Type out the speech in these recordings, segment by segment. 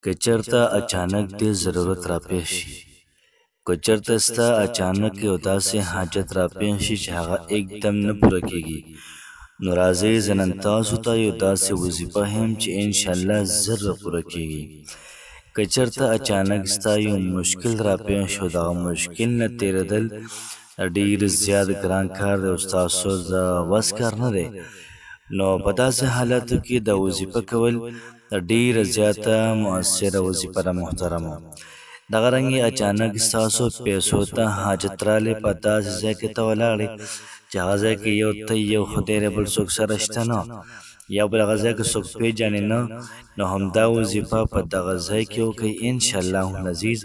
که چرته اچانک دې ضرورت راپېښ شي، که چرته ستا اچانک یو داسې حاجت راپېښ شي چې هغه एकदम نه پوره کېږي، نو راځئ زه نن تاسو ته یو داسې وظیفه ښیم چې انشاءالله زر پوره کېږي. که چرته اچانک ستا یو مشکل راپېښ شو، دغه مشکل نه تېرېدل ډېر زیات ګران کار دی او ستاسو د وس کار نه دی، نو په داسې حالاتو کې د وظیفه کول ډېره زیاته مؤثره وظیفه ده محترمو. دغه رنګې اچانک ستاسو پیسو ته حاجت راغلی، په داسې ځای کې ته ولاړې چې هغه ځای کې یو ته یو خدای دی، بل څوک سره شته نه، یا بل هغه ځای کې څوک پېژنې نه، نو همدا وظیفه په دغه ځای کې وکړئ. انشاءالله العزیز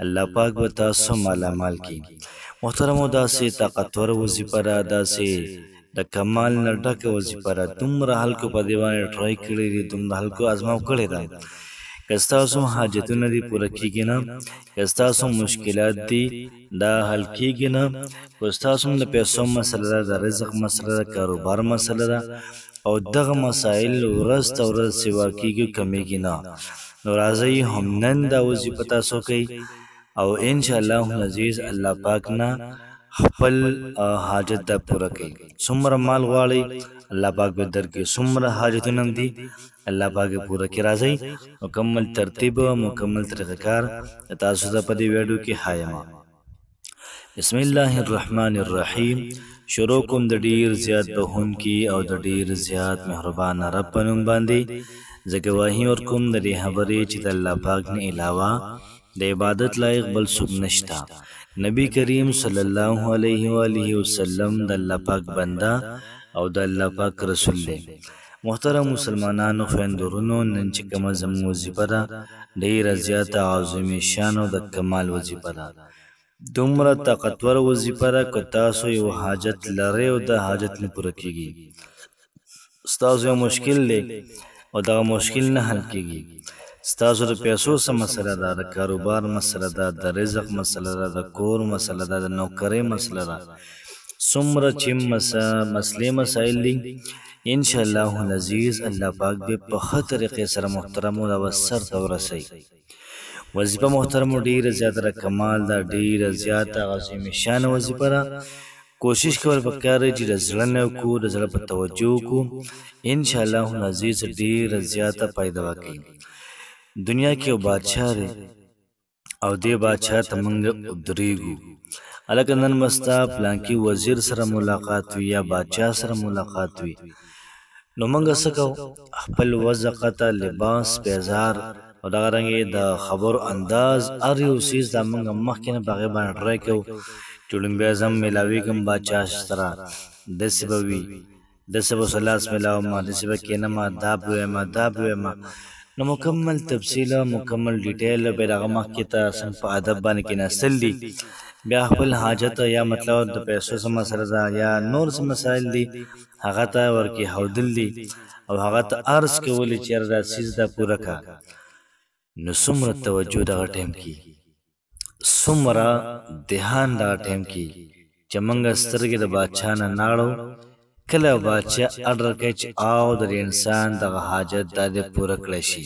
الله پاک به تاسو مالامال کړي. محترمو داسې طاقتور وظیفه ده، داسې د کمال نه ډکه وظیفه ده. دومره خلکو په دې باندې ټرای کړی دي، دومره خلکو ازماو کړې ده. که ستاسو حاجتونه دي پوره کېږي نه، که ستاسو مشکلات دي دا حل کېږي نه، که ستاسو د پیسو مسله ده، د رزق مسله ده، کاروبار مسله ده، او دغه مسایل ورځ ته ورځ سوا کېږي کمیږي نه، نو راځئ هم نن دا وظیفه تاسو کوئ او انشاءالله العزیز الله پاک نه خپل حاجت دا پوره کوي. څومره مال غواړئ الله پاک به درکړي، څومره حاجتونه هم دي الله پاک یې پوره کړي. راځئ مکمل ترتیب مکمل طریقه کار تاسو ته په دې ویډیو کې ښایم. بسم الله الرحمن الرحیم. شروع کوم د ډیر زیات بخښونکي او د ډیر زیات مهربان رب په نوم باندې، زه ګواهي ورکوم د دې خبرې چې د الله پاک نه علاوه د عبادت لایق بل څوک نشته. نبی کریم صلی الله علیه و آله وسلم د الله پاک بنده او د الله پاک رسول دی. محترم مسلمانانو خویندورونو، نن چې کومه زموږ وظیفه ده ډیره زیاته عظیم شان او د کمال وظیفه ده، دومره طاقتور وظیفه ده. که تاسو یو حاجت لرئ او د حاجت نه پوره کېږي، ستاسو یو مشکل دی او دغه مشکل نه حل کېږي، ستاسو د پیسو څه مسله ده، د کاروبار مسله ده، د رزق مسله ده، د کور مسله ده، د نوکرۍ مسله ده، څومره چې مسلې مسایل دي انشاءالله العزیز الله پاک به په ښه طریقې سره محترمو دا سرته ورسوي. وظیفه محترمو ډېره زیاته د کمال ده، ډېره زیاته عظیم شانه وظیفه ده. کوشش کول پکار دی چې د زړه نه وکړو، د زړه په توجه وکړو، انشاءالله العزیز ډېره زیاته فایده وکړي. دنیا کې یو بادشاه دی او دې بادشاه ته موږ ودرېږو. هلکه نن به ستا پلانکي وزیر سره ملاقات وي یا بادشاه سره ملاقات وي، نو موږ څه کوو؟ خپل وضع قطع لباس پیزار او دغه رنګې د خبرو انداز هر یو څیز دا موږ مخکې نه په هغې باندې ټرای کوو چې لومبیا زه هم میلاوېږم بادشاه سره، داسې به وي، داسې به ورسره لاس میلاومه، داسې به کښېنمه، دا به ویمه، دا به ویمه، نو مکمل تفصیل مکمل ډیټیل بیا د هغه مخکې ته څنګه په ادب باندې کېناستل دي، بیا خپل حاجت یا مطلب د پیسو څه مسله ده یا نور څه مسایل دي هغه ته ورکېښودل دي او هغه ته عرض کولی چې یاره دا څیز دا پوره کړه. نو څومره توجه دغه ټایم کې، څومره دهان دغه ټایم کې چې موږ سترګې د بادشاه نه ناړو، کله بادشاه اډر کوي چې او د انسان دغه حاجت دا دې پوره کړی شي،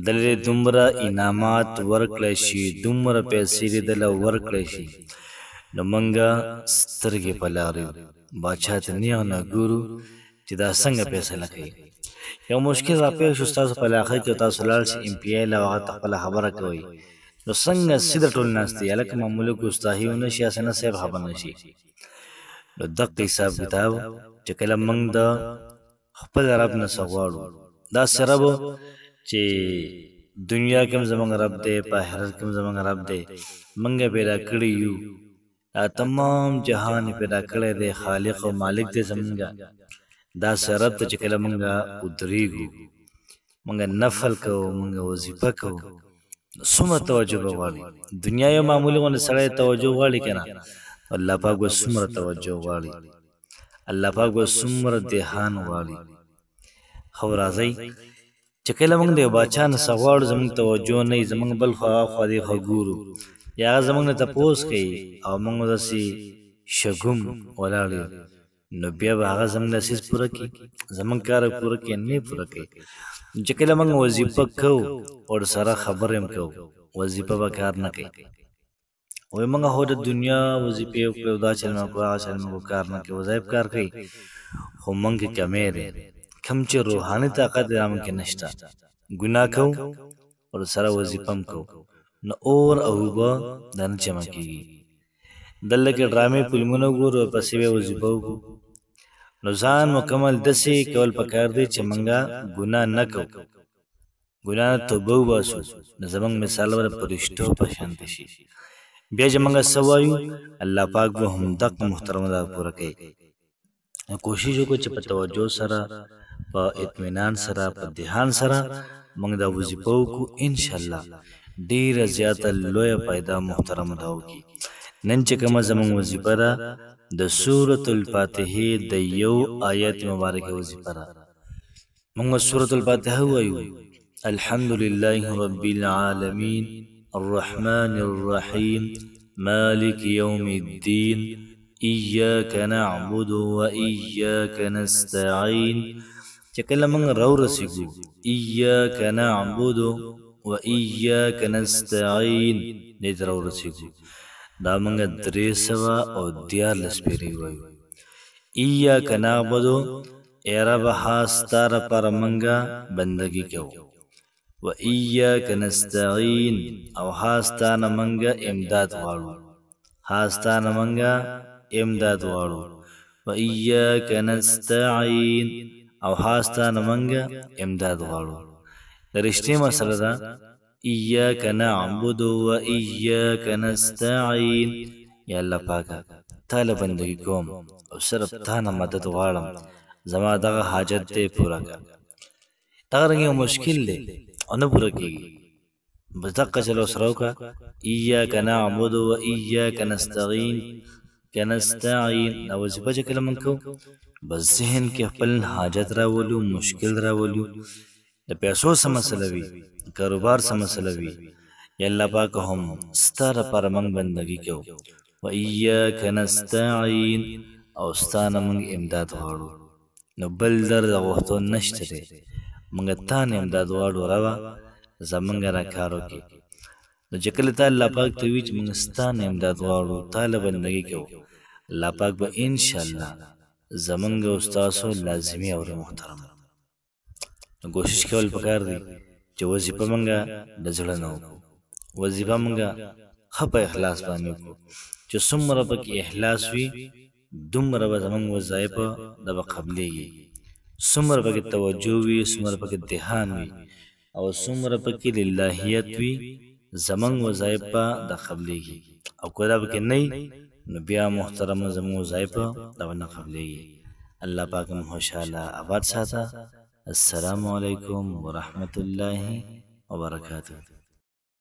دلته دومره انعامات ورکړی شي، دومره پیسې دې دله ورکړی شي، نو موږ سترګې په لارو بادشاه ته نیغ نه ګورو چې دا څنګه فیصله کوي. یو مشکل راپېښ شو ستاسو په علاقه کې او تاسو لاړ شئ MP له هغه ته خپله خبره کوئ، نو څنګه سیده ټول ناست دي، هلکه معمولي ګستاخي ونه شي، اسانه صاحب خبر نه شي. نو دقه حساب کتاب چې کله موږ د خپل رب نه څه غواړو، داسې رب چې دنیا کې هم زموږ رب دی، په آخرت کې هم زموږ رب دی، موږ یې پیدا کړي یو، دا تمام جهان یې پیدا کړی دی، خالق او مالک دی زموږ. داسې رب ته چې کله موږ ودرېږو، موږ نفل کوو، موږ وظیفه کوو، څومره توجه به غواړي. دنیا یو معمولي غوندې سړی توجه غواړي که نه، الله پاک به څومره توجه غواړي، الله پاک به څومره دهان غواړي. خو راځئ چې کله موږ د یو بادشاه نه څه غواړو، زموږ توجه نه وي، زموږ بل خوا خوا دې خوا ګورو، یا هغه زموږ نه تپوس کوي او موږ داسې شګوم ولاړ یو، نو بیا به هغه زموږ دا څیز پوره کړي، زموږ کار پوره کړي، نه پوره کوي. چې کله موږ وظیفه کوو اور سره خبرم کو وظیفه به کار نه کوي وای موږ هو د دنیا وظیفه او دا چل ما کو هغه چل ما کو کار نه کوي وظایف کار کوي خو موږ کې کمې ده کم چې روحاني طاقت رام کې نشتا ګناه کو اور سره وظیفم کو نو اور او با دن جمع کیږي دلته کې ډرامې فلمونه ګورو پسې به وظیفه وکړو نو ځان مکمل دسې کول پکار دی چې منګه ګناه نه کو ګناه توبه وباسو نو زمونږ مثال ور پرشتو په شانت شي بیا چې منګه سوایو الله پاک به هم دق محترم دا پوره کوي کوشش وکړو چې په توجه سره په اطمینان سره په ذهان سره موږ دا وظیفه وکړو ان شاء الله ډیره زیاته لویه پیدا محترم دا وکړي نن چې کومه زموږ وظیفه ده د سورة الفاتحه د یو آیت مبارکه وظیفه ده موږ سورة الفاتحه وایو الحمد لله رب العالمين الرحمن الرحيم مالك يوم الدين إياك نعبد وإياك نستعين چې کله موږ راورسېږو إياك نعبد وإياك نستعين دې ته راورسېږو دا موږ 314 پیرې وایو إياك نعبد اے رب هاستا پر موږ بندگی کوو وإياك نستعين او هاستا نه موږ امداد غواړو هاستا نه موږ امداد غواړو وإياك نستعين او هاستا نه موږ امداد غواړو د رښتې مسله ده إياك نعبد وإياك نستعين یا الله پاکه تاله بندگی کوم او صرف تا نه مدد غواړم زما دغه حاجت دې پوره کړه دغه رنګ مشکل دی او نه پوره کېږي بس دقه چلو سره وکړه إياك نعبد وإياك نستعين کنستعين دا وظیفه چې کله موږ کوو بس ذهن کې خپل حاجت راولو مشکل راولو د پیسو څه مسله وي کاروبار څه مسله وي یا الله پاک هم ستا لپاره موږ بندګي کوو وإياك نستعين او ستا نه موږ امداد غواړو نو بل در د غوښتو نشته دی موږ تا نه امداد غواړو روا زمونږ را کار وکړي نو چې کله تا الله پاک ته وي چې موږ ستا نه امداد غواړو تا له بندګي کوو الله پاک به انشاءالله زمونږ او ستاسو لازمي اوري محترم کوشش کول پکار دی چې وظیفه مونږه د زړه نه وکړو وظیفه مونږه ښه په اخلاص باندې وکړو چې څومره پکې اخلاص وي دومره به زمونږ وظایفه د به قبلېږي څومره پکې توجه وي څومره پکې ذهان وي او څومره پکې للهیت وي زمونږ وظایفه د قبلېږي او که دا پکې نه نو بیا محترم زمونږ وظایفه د به نه قبلېږي الله پاک مو خوشحاله آباد ساته السلام علیکم ورحمة الله وبرکاته